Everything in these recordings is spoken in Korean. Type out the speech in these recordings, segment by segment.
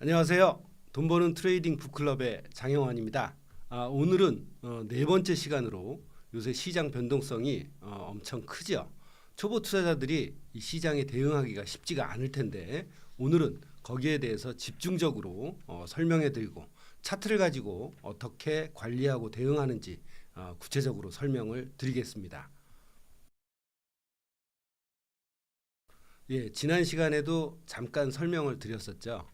안녕하세요. 돈 버는 트레이딩 북클럽의 장영환입니다. 오늘은 네 번째 시간으로 요새 시장 변동성이 엄청 크죠. 초보 투자자들이 이 시장에 대응하기가 쉽지가 않을 텐데 오늘은 거기에 대해서 집중적으로 설명해 드리고 차트를 가지고 어떻게 관리하고 대응하는지 구체적으로 설명을 드리겠습니다. 예, 지난 시간에도 잠깐 설명을 드렸었죠.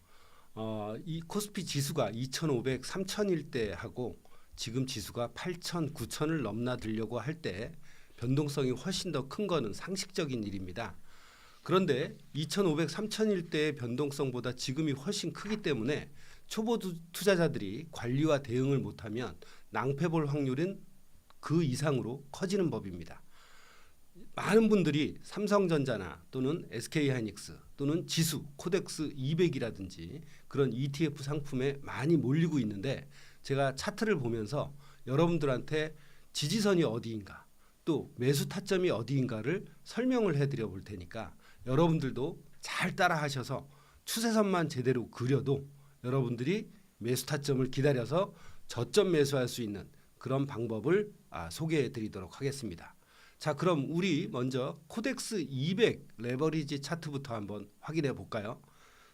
이 코스피 지수가 2,500, 3,000일 때 하고 지금 지수가 8,000, 9,000을 넘나들려고 할 때 변동성이 훨씬 더 큰 거는 상식적인 일입니다. 그런데 2,500, 3,000일 때의 변동성보다 지금이 훨씬 크기 때문에 초보 투자자들이 관리와 대응을 못하면 낭패 볼 확률은 그 이상으로 커지는 법입니다. 많은 분들이 삼성전자나 또는 SK하이닉스 또는 지수 코덱스 200이라든지 그런 ETF 상품에 많이 몰리고 있는데 제가 차트를 보면서 여러분들한테 지지선이 어디인가 또 매수 타점이 어디인가를 설명을 해드려 볼 테니까 여러분들도 잘 따라 하셔서 추세선만 제대로 그려도 여러분들이 매수 타점을 기다려서 저점 매수할 수 있는 그런 방법을 소개해 드리도록 하겠습니다. 자, 그럼 우리 먼저 코덱스 200 레버리지 차트부터 한번 확인해 볼까요?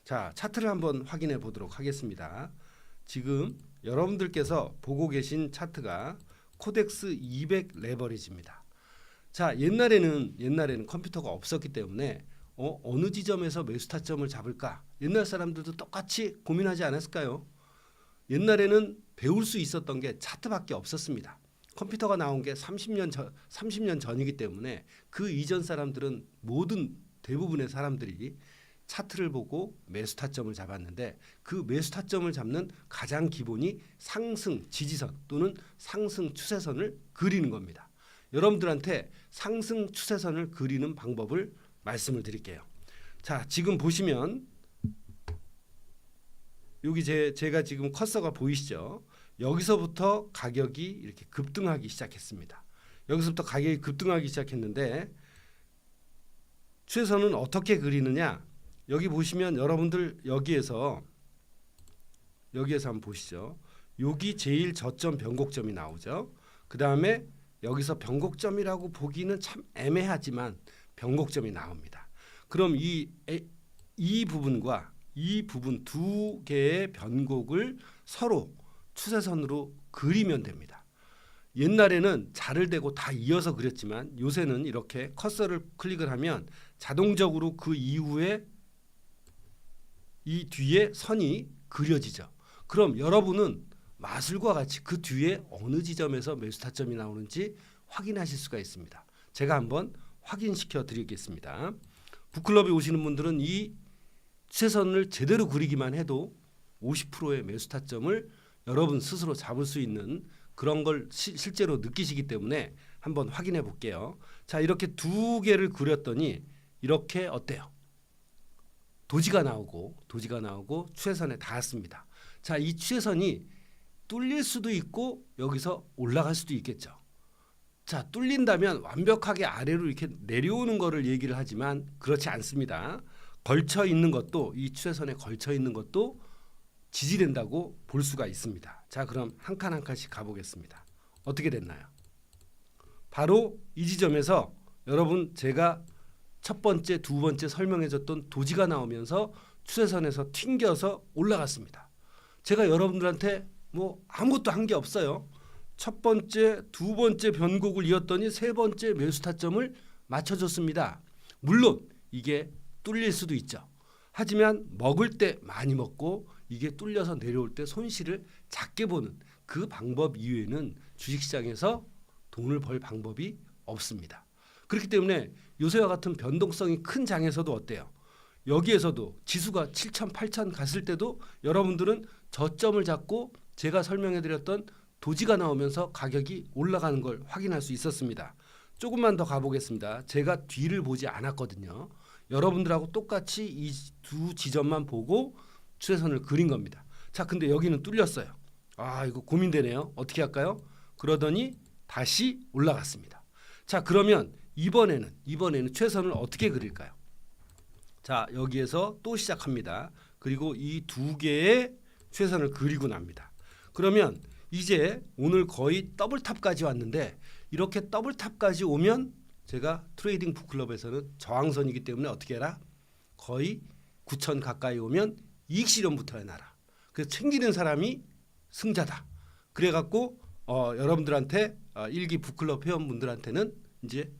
자, 차트를 한번 확인해 보도록 하겠습니다. 지금 여러분들께서 보고 계신 차트가 코덱스 200 레버리지입니다. 자, 옛날에는 컴퓨터가 없었기 때문에 어느 지점에서 매수 타점을 잡을까? 옛날 사람들도 똑같이 고민하지 않았을까요? 옛날에는 배울 수 있었던 게 차트밖에 없었습니다. 컴퓨터가 나온 게 30년 전이기 때문에 그 이전 사람들은 대부분의 사람들이 차트를 보고 매수 타점을 잡았는데 그 매수 타점을 잡는 가장 기본이 상승 지지선 또는 상승 추세선을 그리는 겁니다. 여러분들한테 상승 추세선을 그리는 방법을 말씀을 드릴게요. 자, 지금 보시면 여기 제가 지금 커서가 보이시죠? 여기서부터 가격이 이렇게 급등하기 시작했습니다. 여기서부터 가격이 급등하기 시작했는데 추세선은 어떻게 그리느냐? 여기 보시면 여러분들 여기에서 한번 보시죠. 여기 제일 저점 변곡점이 나오죠. 그 다음에 여기서 변곡점이라고 보기는 참 애매하지만 변곡점이 나옵니다. 그럼 이 부분과 이 부분 두 개의 변곡을 서로 추세선으로 그리면 됩니다. 옛날에는 자를 대고 다 이어서 그렸지만 요새는 이렇게 커서를 클릭을 하면 자동적으로 그 이후에 이 뒤에 선이 그려지죠. 그럼 여러분은 마술과 같이 그 뒤에 어느 지점에서 매수 타점이 나오는지 확인하실 수가 있습니다. 제가 한번 확인시켜 드리겠습니다. 북클럽에 오시는 분들은 이 추세선을 제대로 그리기만 해도 50%의 매수 타점을 여러분 스스로 잡을 수 있는 그런 걸 실제로 느끼시기 때문에 한번 확인해 볼게요. 자, 이렇게 두 개를 그렸더니 이렇게 어때요? 도지가 나오고 추세선에 닿았습니다. 자, 이 추세선이 뚫릴 수도 있고 여기서 올라갈 수도 있겠죠. 자, 뚫린다면 완벽하게 아래로 이렇게 내려오는 거를 얘기를 하지만 그렇지 않습니다. 걸쳐 있는 것도 이 추세선에 걸쳐 있는 것도 지지된다고 볼 수가 있습니다. 자, 그럼 한 칸 한 칸씩 가보겠습니다. 어떻게 됐나요? 바로 이 지점에서 여러분 제가 첫 번째, 두 번째 설명해줬던 도지가 나오면서 추세선에서 튕겨서 올라갔습니다. 제가 여러분들한테 뭐 아무것도 한 게 없어요. 첫 번째, 두 번째 변곡을 이었더니 세 번째 매수 타점을 맞춰줬습니다. 물론 이게 뚫릴 수도 있죠. 하지만 먹을 때 많이 먹고 이게 뚫려서 내려올 때 손실을 작게 보는 그 방법 이외에는 주식시장에서 돈을 벌 방법이 없습니다. 그렇기 때문에 요새와 같은 변동성이 큰 장에서도 어때요? 여기에서도 지수가 7,000, 8,000 갔을 때도 여러분들은 저점을 잡고 제가 설명해드렸던 도지가 나오면서 가격이 올라가는 걸 확인할 수 있었습니다. 조금만 더 가보겠습니다. 제가 뒤를 보지 않았거든요. 여러분들하고 똑같이 이 두 지점만 보고 추세선을 그린 겁니다. 자, 근데 여기는 뚫렸어요. 이거 고민되네요. 어떻게 할까요? 그러더니 다시 올라갔습니다. 자, 그러면 이번에는 추세선을 어떻게 그릴까요? 자, 여기에서 또 시작합니다. 그리고 이 두 개의 추세선을 그리고 납니다. 그러면 이제 오늘 거의 더블탑까지 왔는데 이렇게 더블탑까지 오면 제가 트레이딩 북클럽에서는 저항선이기 때문에 어떻게 해라? 거의 9천 가까이 오면 이익 실현부터 해놔라. 그래서 챙기는 사람이 승자다. 그래갖고 여러분들한테 일기 북클럽 회원분들한테는 이제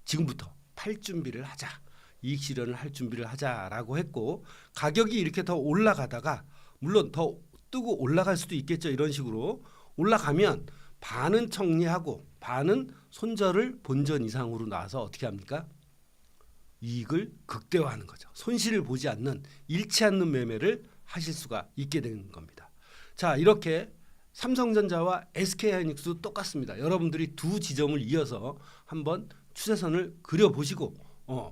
지금부터 팔 준비를 하자. 이익 실현을 할 준비를 하자라고 했고 가격이 이렇게 더 올라가다가 물론 더 뜨고 올라갈 수도 있겠죠. 이런 식으로 올라가면 반은 정리하고 반은 손절을 본전 이상으로 놔서 어떻게 합니까? 이익을 극대화하는 거죠. 손실을 보지 않는 잃지 않는 매매를 하실 수가 있게 되는 겁니다. 자, 이렇게 삼성전자와 SK하이닉스도 똑같습니다. 여러분들이 두 지점을 이어서 한번 추세선을 그려보시고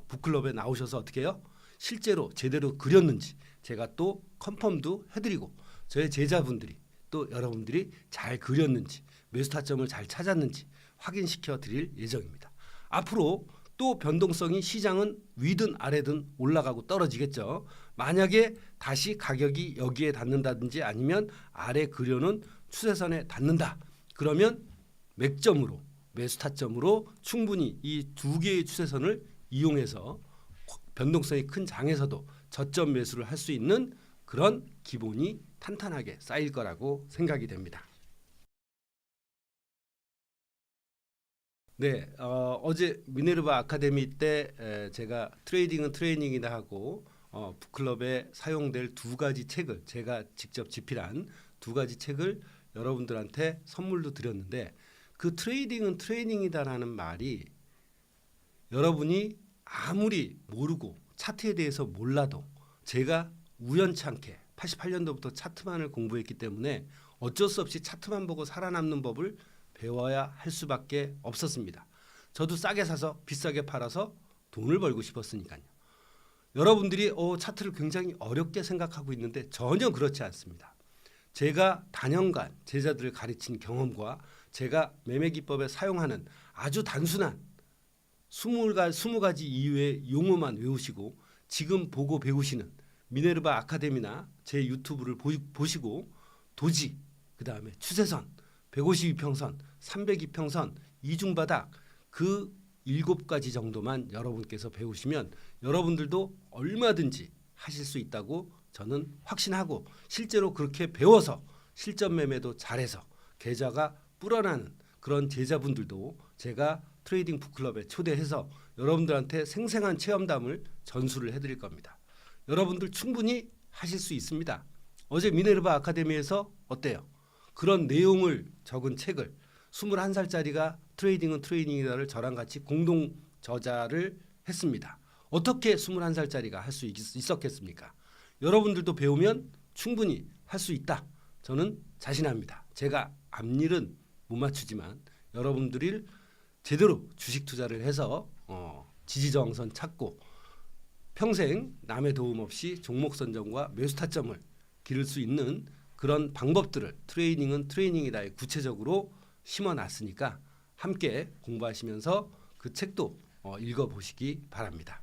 북클럽에 나오셔서 어떻게 해요? 실제로 제대로 그렸는지 제가 또 컨펌도 해드리고 저의 제자분들이 또 여러분들이 잘 그렸는지 매수 타점을 잘 찾았는지 확인시켜 드릴 예정입니다. 앞으로 또 변동성이 시장은 위든 아래든 올라가고 떨어지겠죠. 만약에 다시 가격이 여기에 닿는다든지 아니면 아래 그려놓은 추세선에 닿는다. 그러면 맥점으로 매수 타점으로 충분히 이 두 개의 추세선을 이용해서 변동성이 큰 장에서도 저점 매수를 할 수 있는 그런 기본이 탄탄하게 쌓일 거라고 생각이 됩니다. 네, 어제 미네르바 아카데미 때 제가 트레이딩은 트레이닝이다 하고 북클럽에 사용될 두 가지 책을 제가 직접 집필한 두 가지 책을 여러분들한테 선물로 드렸는데 그 트레이딩은 트레이닝이다라는 말이 여러분이 아무리 모르고 차트에 대해서 몰라도 제가 우연찮게 88년도부터 차트만을 공부했기 때문에 어쩔 수 없이 차트만 보고 살아남는 법을 배워야 할 수밖에 없었습니다. 저도 싸게 사서 비싸게 팔아서 돈을 벌고 싶었으니까요. 여러분들이 차트를 굉장히 어렵게 생각하고 있는데 전혀 그렇지 않습니다. 제가 단연간 제자들을 가르친 경험과 제가 매매 기법에 사용하는 아주 단순한 20가지 이유의 용어만 외우시고 지금 보고 배우시는 미네르바 아카데미나 제 유튜브를 보시고 도지, 그 다음에 추세선, 152평선, 302평선, 이중바닥 그 7가지 정도만 여러분께서 배우시면 여러분들도 얼마든지 하실 수 있다고 저는 확신하고 실제로 그렇게 배워서 실전 매매도 잘해서 계좌가 불어나는 그런 제자분들도 제가 트레이딩 북클럽에 초대해서 여러분들한테 생생한 체험담을 전수를 해드릴 겁니다. 여러분들 충분히 하실 수 있습니다. 어제 미네르바 아카데미에서 어때요? 그런 내용을 적은 책을 21살짜리가 트레이딩은 트레이닝이다를 저랑 같이 공동 저자를 했습니다. 어떻게 21살짜리가 할 수 있었겠습니까? 여러분들도 배우면 충분히 할 수 있다. 저는 자신합니다. 제가 앞일은 못 맞추지만 여러분들이 제대로 주식 투자를 해서 지지저항선 찾고 평생 남의 도움 없이 종목 선정과 매수 타점을 기를 수 있는 그런 방법들을 트레이닝은 트레이닝이다에 구체적으로 심어놨으니까 함께 공부하시면서 그 책도 읽어보시기 바랍니다.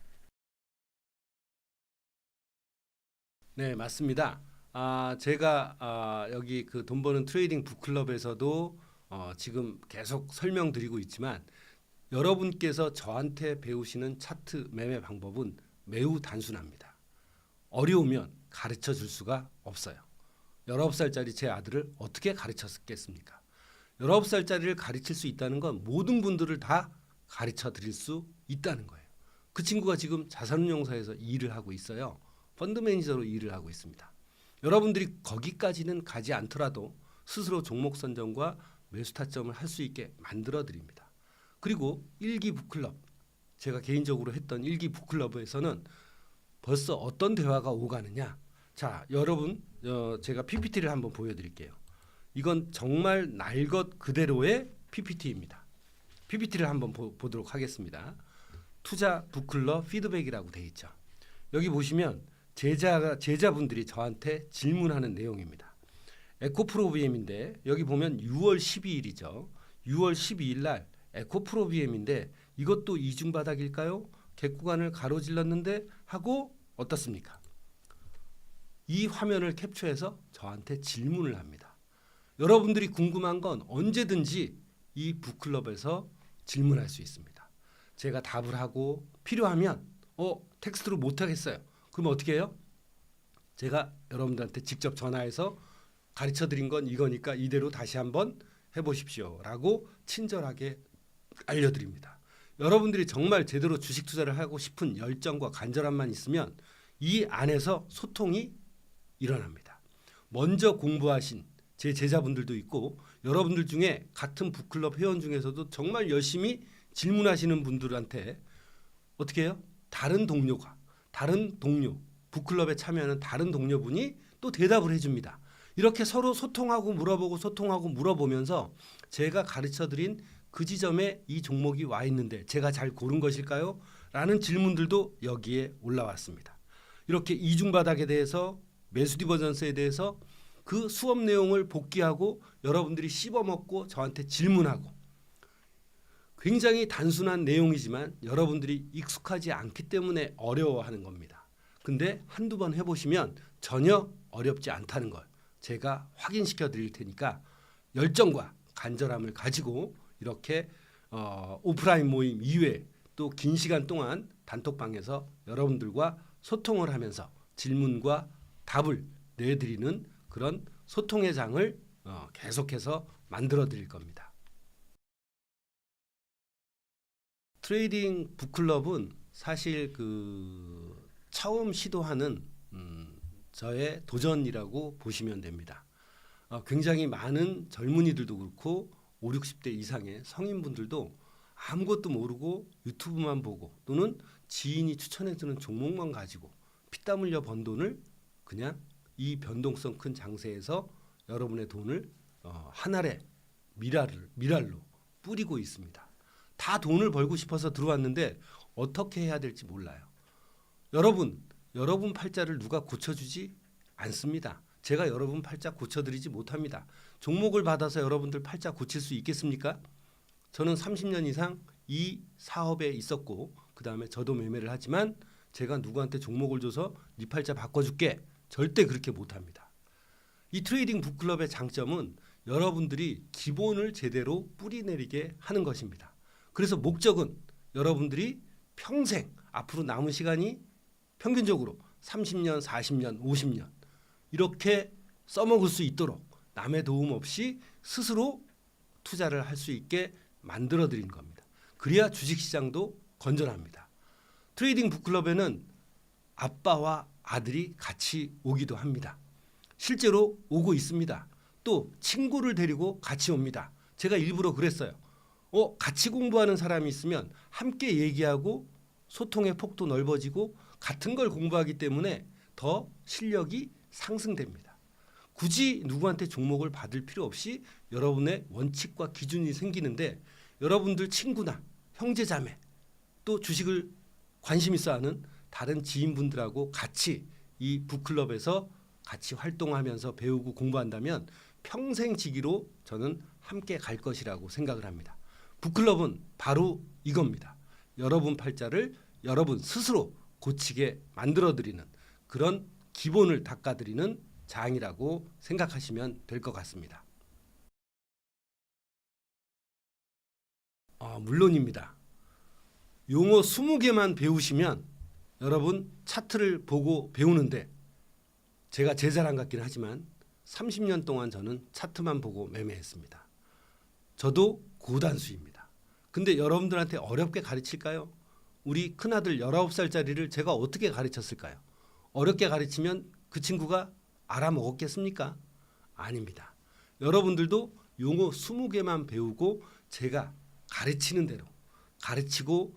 네, 맞습니다. 제가 여기 그 돈 버는 트레이딩 북클럽에서도 지금 계속 설명드리고 있지만 여러분께서 저한테 배우시는 차트 매매 방법은 매우 단순합니다. 어려우면 가르쳐 줄 수가 없어요. 19살짜리 제 아들을 어떻게 가르쳤겠습니까? 19살짜리를 가르칠 수 있다는 건 모든 분들을 다 가르쳐 드릴 수 있다는 거예요. 그 친구가 지금 자산운용사에서 일을 하고 있어요. 펀드 매니저로 일을 하고 있습니다. 여러분들이 거기까지는 가지 않더라도 스스로 종목 선정과 매수 타점을 할 수 있게 만들어 드립니다. 그리고 일기 북클럽, 제가 개인적으로 했던 일기 북클럽에서는 벌써 어떤 대화가 오가느냐. 자, 여러분 제가 PPT를 한번 보여드릴게요. 이건 정말 날 것 그대로의 PPT입니다. PPT를 한번 보도록 하겠습니다. 투자 북클럽 피드백이라고 돼 있죠. 여기 보시면 제자분들이 저한테 질문하는 내용입니다. 에코프로비엠인데 여기 보면 6월 12일이죠. 6월 12일 날 에코프로비엠인데 이것도 이중바닥일까요? 객구간을 가로질렀는데 하고 어떻습니까? 이 화면을 캡처해서 저한테 질문을 합니다. 여러분들이 궁금한 건 언제든지 이 북클럽에서 질문할 수 있습니다. 제가 답을 하고 필요하면 텍스트로 못하겠어요. 그럼 어떻게 해요? 제가 여러분들한테 직접 전화해서 가르쳐드린 건 이거니까 이대로 다시 한번 해보십시오 라고 친절하게 알려드립니다. 여러분들이 정말 제대로 주식 투자를 하고 싶은 열정과 간절함만 있으면 이 안에서 소통이 일어납니다. 먼저 공부하신 제 제자분들도 있고 여러분들 중에 같은 북클럽 회원 중에서도 정말 열심히 질문하시는 분들한테 어떻게 해요? 다른 동료 북클럽에 참여하는 다른 동료분이 또 대답을 해줍니다. 이렇게 서로 소통하고 물어보면서 제가 가르쳐드린 그 지점에 이 종목이 와 있는데 제가 잘 고른 것일까요? 라는 질문들도 여기에 올라왔습니다. 이렇게 이중바닥에 대해서 매수 디버전스에 대해서 그 수업 내용을 복기하고 여러분들이 씹어먹고 저한테 질문하고 굉장히 단순한 내용이지만 여러분들이 익숙하지 않기 때문에 어려워하는 겁니다. 근데 한두 번 해보시면 전혀 어렵지 않다는 걸 제가 확인시켜 드릴 테니까 열정과 간절함을 가지고 이렇게 오프라인 모임 이외에 또 긴 시간 동안 단톡방에서 여러분들과 소통을 하면서 질문과 답을 내드리는 그런 소통의 장을 계속해서 만들어 드릴 겁니다. 트레이딩 북클럽은 사실 그 처음 시도하는 저의 도전이라고 보시면 됩니다. 굉장히 많은 젊은이들도 그렇고 5, 60대 이상의 성인분들도 아무것도 모르고 유튜브만 보고 또는 지인이 추천해주는 종목만 가지고 피땀 흘려 번 돈을 그냥 이 변동성 큰 장세에서 여러분의 돈을 한 알의 미랄로 뿌리고 있습니다. 다 돈을 벌고 싶어서 들어왔는데 어떻게 해야 될지 몰라요. 여러분 팔자를 누가 고쳐주지 않습니다. 제가 여러분 팔자 고쳐드리지 못합니다. 종목을 받아서 여러분들 팔자 고칠 수 있겠습니까? 저는 30년 이상 이 사업에 있었고 그 다음에 저도 매매를 하지만 제가 누구한테 종목을 줘서 네 팔자 바꿔줄게 절대 그렇게 못합니다. 이 트레이딩 북클럽의 장점은 여러분들이 기본을 제대로 뿌리내리게 하는 것입니다. 그래서 목적은 여러분들이 평생 앞으로 남은 시간이 평균적으로 30년, 40년, 50년 이렇게 써먹을 수 있도록 남의 도움 없이 스스로 투자를 할 수 있게 만들어 드린 겁니다. 그래야 주식시장도 건전합니다. 트레이딩 북클럽에는 아빠와 아들이 같이 오기도 합니다. 실제로 오고 있습니다. 또 친구를 데리고 같이 옵니다. 제가 일부러 그랬어요. 같이 공부하는 사람이 있으면 함께 얘기하고 소통의 폭도 넓어지고 같은 걸 공부하기 때문에 더 실력이 상승됩니다. 굳이 누구한테 종목을 받을 필요 없이 여러분의 원칙과 기준이 생기는데 여러분들 친구나 형제자매 또 주식을 관심 있어 하는 다른 지인분들하고 같이 이 북클럽에서 같이 활동하면서 배우고 공부한다면 평생 지기로 저는 함께 갈 것이라고 생각을 합니다. 북클럽은 바로 이겁니다. 여러분 팔자를 여러분 스스로 고치게 만들어드리는 그런 기본을 닦아드리는 장이라고 생각하시면 될 것 같습니다. 물론입니다. 용어 20개만 배우시면 여러분 차트를 보고 배우는데 제가 제 자랑 같긴 하지만 30년 동안 저는 차트만 보고 매매했습니다. 저도 고단수입니다. 근데 여러분들한테 어렵게 가르칠까요? 우리 큰아들 19살짜리를 제가 어떻게 가르쳤을까요? 어렵게 가르치면 그 친구가 알아먹었겠습니까? 아닙니다. 여러분들도 용어 20개만 배우고 제가 가르치는 대로 가르치고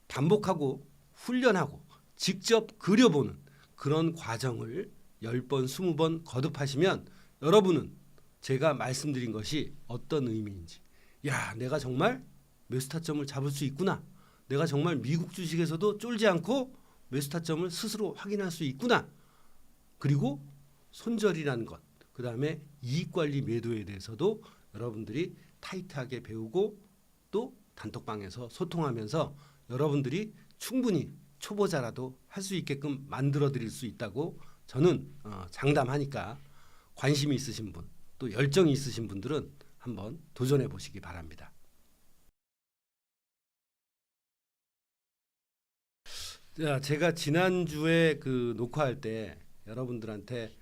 반복하고 훈련하고 직접 그려보는 그런 과정을 10번, 20번 거듭하시면 여러분은 제가 말씀드린 것이 어떤 의미인지 내가 정말 매수 타점을 잡을 수 있구나. 내가 정말 미국 주식에서도 쫄지 않고 매수 타점을 스스로 확인할 수 있구나. 그리고 손절이라는 것, 그 다음에 이익관리 매도에 대해서도 여러분들이 타이트하게 배우고 또 단톡방에서 소통하면서 여러분들이 충분히 초보자라도 할 수 있게끔 만들어 드릴 수 있다고 저는 장담하니까 관심이 있으신 분, 또 열정이 있으신 분들은 한번 도전해 보시기 바랍니다. 자, 제가 지난주에 그 녹화할 때 여러분들한테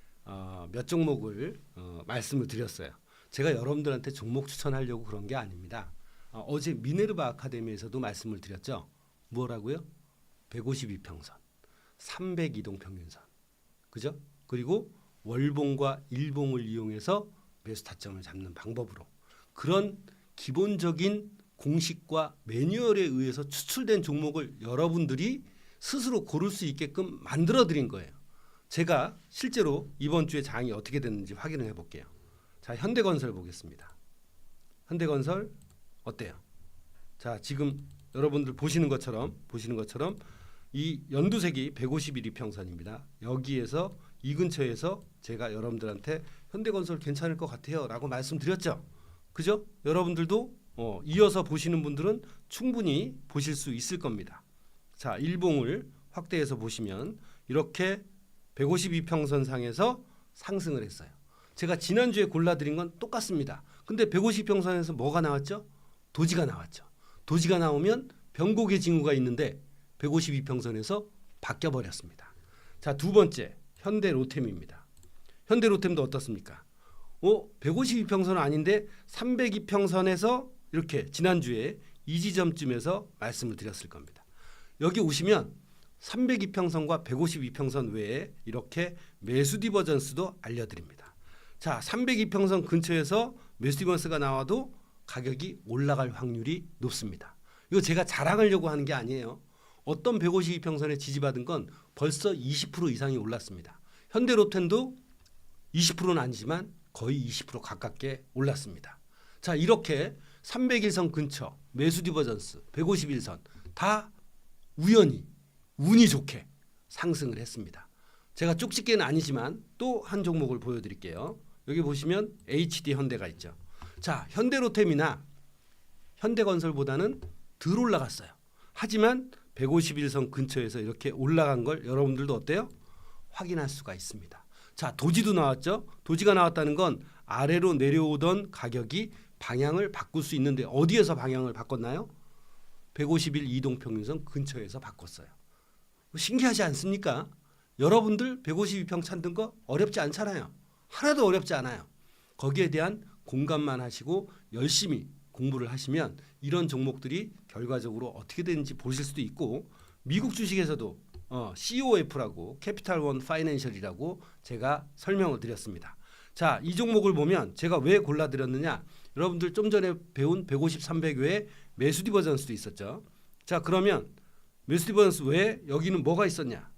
몇 종목을 말씀을 드렸어요. 제가 여러분들한테 종목 추천하려고 그런 게 아닙니다. 어제 미네르바 아카데미에서도 말씀을 드렸죠. 뭐라고요? 152평선, 302동 평균선, 그죠? 그리고 월봉과 일봉을 이용해서 매수 타점을 잡는 방법으로 그런 기본적인 공식과 매뉴얼에 의해서 추출된 종목을 여러분들이 스스로 고를 수 있게끔 만들어 드린 거예요. 제가 실제로 이번 주에 장이 어떻게 됐는지 확인을 해볼게요. 자, 현대건설 보겠습니다. 현대건설 어때요? 자, 지금 여러분들 보시는 것처럼 이 연두색이 151 이평선입니다. 여기에서 이 근처에서 제가 여러분들한테 현대건설 괜찮을 것 같아요 라고 말씀드렸죠. 그죠? 여러분들도 이어서 보시는 분들은 충분히 보실 수 있을 겁니다. 자, 일봉을 확대해서 보시면 이렇게 152평선 상에서 상승을 했어요. 제가 지난주에 골라드린 건 똑같습니다. 근데 150평선에서 뭐가 나왔죠? 도지가 나왔죠. 도지가 나오면 변곡의 징후가 있는데 152평선에서 바뀌어버렸습니다. 자, 두 번째 현대로템입니다. 현대로템도 어떻습니까? 152평선 아닌데 302평선에서 이렇게 지난주에 이 지점쯤에서 말씀을 드렸을 겁니다. 여기 오시면 302평선과 152평선 외에 이렇게 매수 디버전스도 알려드립니다. 자, 302평선 근처에서 매수 디버전스가 나와도 가격이 올라갈 확률이 높습니다. 이거 제가 자랑하려고 하는 게 아니에요. 어떤 152평선에 지지받은 건 벌써 20% 이상이 올랐습니다. 현대로템도 20%는 아니지만 거의 20% 가깝게 올랐습니다. 자, 이렇게 301선 근처 매수 디버전스 151선 다 우연히 운이 좋게 상승을 했습니다. 제가 쪽집게는 아니지만 또 한 종목을 보여드릴게요. 여기 보시면 HD 현대가 있죠. 자, 현대로템이나 현대건설보다는 덜 올라갔어요. 하지만 151선 근처에서 이렇게 올라간 걸 여러분들도 어때요? 확인할 수가 있습니다. 자, 도지도 나왔죠. 도지가 나왔다는 건 아래로 내려오던 가격이 방향을 바꿀 수 있는데 어디에서 방향을 바꿨나요? 151 이동평균선 근처에서 바꿨어요. 신기하지 않습니까? 여러분들 152평 찾는 거 어렵지 않잖아요. 하나도 어렵지 않아요. 거기에 대한 공감만 하시고 열심히 공부를 하시면 이런 종목들이 결과적으로 어떻게 되는지 보실 수도 있고, 미국 주식에서도 COF라고 캐피탈 원 파이낸셜이라고 제가 설명을 드렸습니다. 자, 이 종목을 보면 제가 왜 골라드렸느냐, 여러분들 좀 전에 배운 150, 300 외에 매수 디버전스도 있었죠. 자, 그러면 매수 디버전스 외에 여기는 뭐가 있었냐?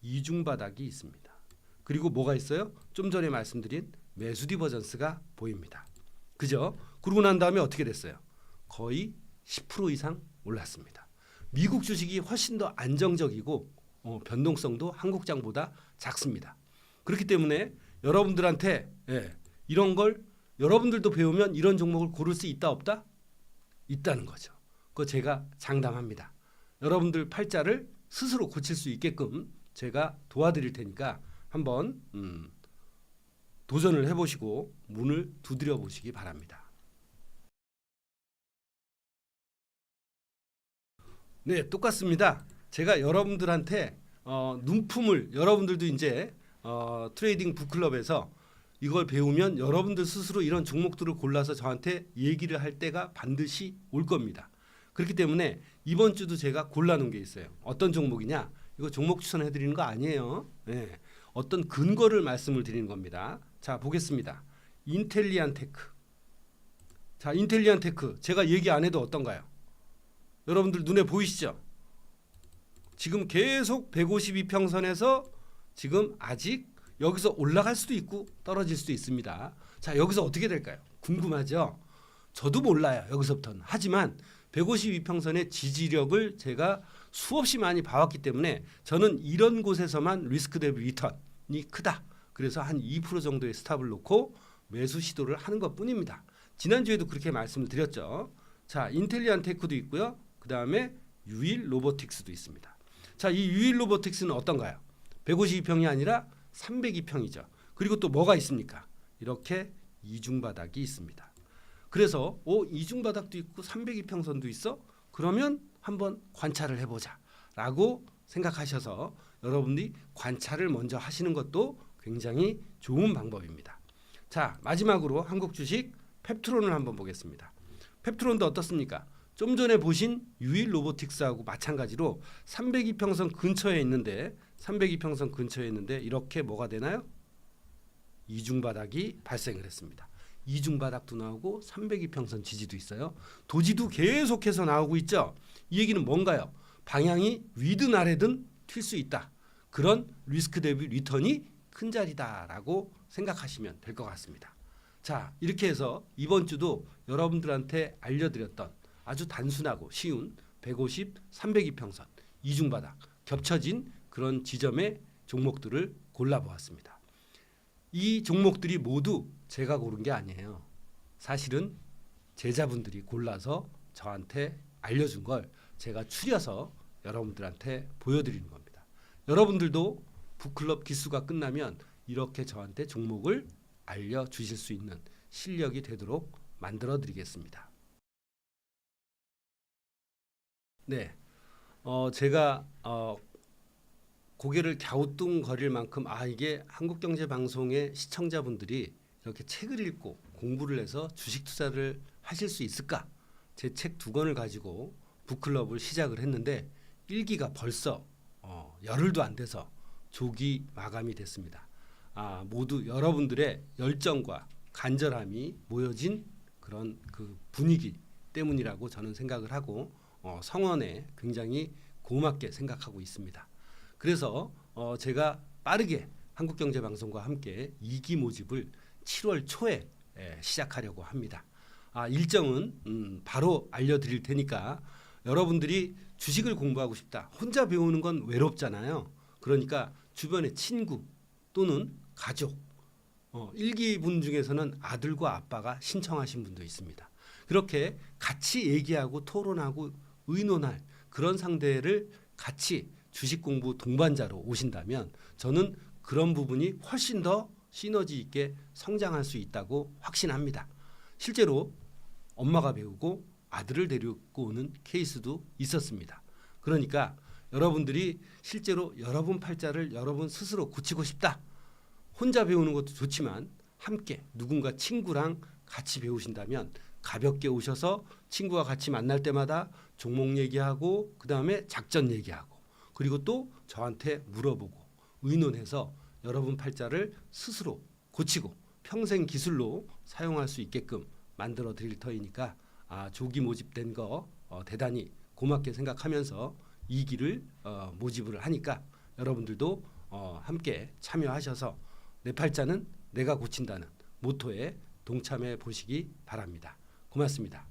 이중바닥이 있습니다. 그리고 뭐가 있어요? 좀 전에 말씀드린 매수 디버전스가 보입니다. 그죠? 그러고 난 다음에 어떻게 됐어요? 거의 10% 이상 올랐습니다. 미국 주식이 훨씬 더 안정적이고 변동성도 한국장보다 작습니다. 그렇기 때문에 여러분들한테 이런 걸 여러분들도 배우면 이런 종목을 고를 수 있다 없다? 있다는 거죠. 그거 제가 장담합니다. 여러분들 팔자를 스스로 고칠 수 있게끔 제가 도와드릴 테니까 한번 도전을 해보시고 문을 두드려 보시기 바랍니다. 네, 똑같습니다. 제가 여러분들한테 눈품을 여러분들도 이제 트레이딩 북클럽에서 이걸 배우면 여러분들 스스로 이런 종목들을 골라서 저한테 얘기를 할 때가 반드시 올 겁니다. 그렇기 때문에 이번 주도 제가 골라놓은 게 있어요. 어떤 종목이냐? 이거 종목 추천해드리는 거 아니에요. 네. 어떤 근거를 말씀을 드리는 겁니다. 자, 보겠습니다. 인텔리안 테크. 자, 인텔리안 테크 제가 얘기 안 해도 어떤가요? 여러분들 눈에 보이시죠? 지금 계속 152평선에서 지금 아직 여기서 올라갈 수도 있고 떨어질 수도 있습니다. 자, 여기서 어떻게 될까요? 궁금하죠? 저도 몰라요. 여기서부터는. 하지만 152평선의 지지력을 제가 수없이 많이 봐왔기 때문에 저는 이런 곳에서만 리스크 대비 리턴이 크다. 그래서 한 2% 정도의 스탑을 놓고 매수 시도를 하는 것뿐입니다. 지난주에도 그렇게 말씀을 드렸죠. 자, 인텔리안 테크도 있고요. 그 다음에 유일 로보틱스도 있습니다. 자, 이 유일 로보틱스는 어떤가요? 152평이 아니라 302평이죠. 그리고 또 뭐가 있습니까? 이렇게 이중바닥이 있습니다. 그래서 이중바닥도 있고 302평선도 있어? 그러면 한번 관찰을 해보자 라고 생각하셔서 여러분들이 관찰을 먼저 하시는 것도 굉장히 좋은 방법입니다. 자, 마지막으로 한국 주식 펩트론을 한번 보겠습니다. 펩트론도 어떻습니까? 좀 전에 보신 유일 로보틱스하고 마찬가지로 302평선 근처에 있는데 이렇게 뭐가 되나요? 이중바닥이 발생을 했습니다. 이중바닥도 나오고 302평선 지지도 있어요. 도지도 계속해서 나오고 있죠. 이 얘기는 뭔가요? 방향이 위든 아래든 튈 수 있다. 그런 리스크 대비 리턴이 큰 자리다라고 생각하시면 될 것 같습니다. 자, 이렇게 해서 이번 주도 여러분들한테 알려드렸던 아주 단순하고 쉬운 150, 302평선, 이중바닥 겹쳐진 그런 지점의 종목들을 골라보았습니다. 이 종목들이 모두 제가 고른 게 아니에요. 사실은 제자분들이 골라서 저한테 알려준 걸 제가 추려서 여러분들한테 보여드리는 겁니다. 여러분들도 북클럽 기수가 끝나면 이렇게 저한테 종목을 알려주실 수 있는 실력이 되도록 만들어 드리겠습니다. 네, 제가 고개를 갸우뚱거릴 만큼 이게 한국경제방송의 시청자분들이 이렇게 책을 읽고 공부를 해서 주식 투자를 하실 수 있을까? 제 책 2권을 가지고 북클럽을 시작을 했는데 1기가 벌써 열흘도 안 돼서 조기 마감이 됐습니다. 모두 여러분들의 열정과 간절함이 모여진 그런 그 분위기 때문이라고 저는 생각을 하고 성원에 굉장히 고맙게 생각하고 있습니다. 그래서 제가 빠르게 한국경제방송과 함께 2기 모집을 7월 초에 시작하려고 합니다. 일정은 바로 알려드릴 테니까 여러분들이 주식을 공부하고 싶다. 혼자 배우는 건 외롭잖아요. 그러니까 주변의 친구 또는 가족, 1기 분 중에서는 아들과 아빠가 신청하신 분도 있습니다. 그렇게 같이 얘기하고 토론하고 의논할 그런 상대를 같이 주식 공부 동반자로 오신다면 저는 그런 부분이 훨씬 더 시너지 있게 성장할 수 있다고 확신합니다. 실제로 엄마가 배우고 아들을 데리고 오는 케이스도 있었습니다. 그러니까 여러분들이 실제로 여러분 팔자를 여러분 스스로 고치고 싶다. 혼자 배우는 것도 좋지만 함께 누군가 친구랑 같이 배우신다면 가볍게 오셔서 친구와 같이 만날 때마다 종목 얘기하고 그 다음에 작전 얘기하고 그리고 또 저한테 물어보고 의논해서 여러분 팔자를 스스로 고치고 평생 기술로 사용할 수 있게끔 만들어 드릴 터이니까 조기 모집된 거 대단히 고맙게 생각하면서 2기를 모집을 하니까 여러분들도 함께 참여하셔서 내 팔자는 내가 고친다는 모토에 동참해 보시기 바랍니다. 고맙습니다.